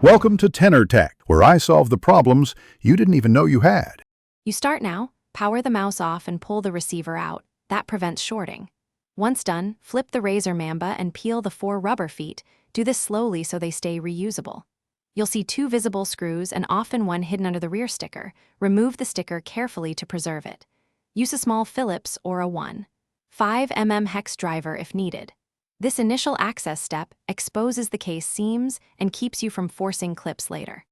Welcome to Tenor Tech, where I solve the problems you didn't even know you had. You start now, power the mouse off and pull the receiver out. That prevents shorting. Once done, flip the Razer Mamba and peel the 4 rubber feet. Do this slowly so they stay reusable. You'll see 2 visible screws and often one hidden under the rear sticker. Remove the sticker carefully to preserve it. Use a small Phillips or a 1.5 mm hex driver if needed. This initial access step exposes the case seams and keeps you from forcing clips later.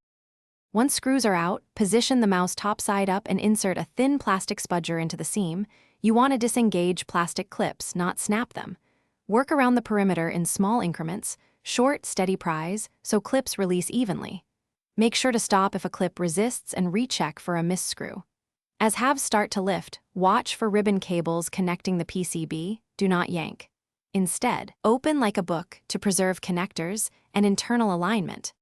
Once screws are out, position the mouse top side up and insert a thin plastic spudger into the seam. You want to disengage plastic clips, not snap them. Work around the perimeter in small increments, short, steady pries, so clips release evenly. Make sure to stop if a clip resists and recheck for a misscrew. As halves start to lift, watch for ribbon cables connecting the PCB. Do not yank. Instead, open like a book to preserve connectors and internal alignment.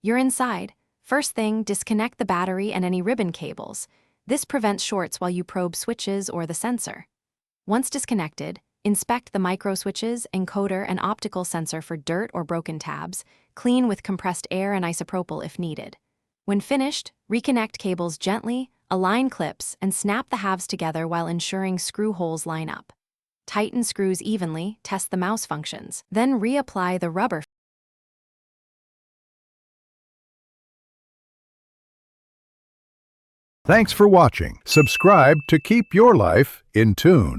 You're inside. First thing, disconnect the battery and any ribbon cables. This prevents shorts while you probe switches or the sensor. Once disconnected, inspect the micro switches, encoder, and optical sensor for dirt or broken tabs. Clean with compressed air and isopropyl if needed. When finished, reconnect cables gently, align clips, and snap the halves together while ensuring screw holes line up. Tighten screws evenly, test the mouse functions, then reapply the rubber. Thanks for watching. Subscribe to keep your life in tune.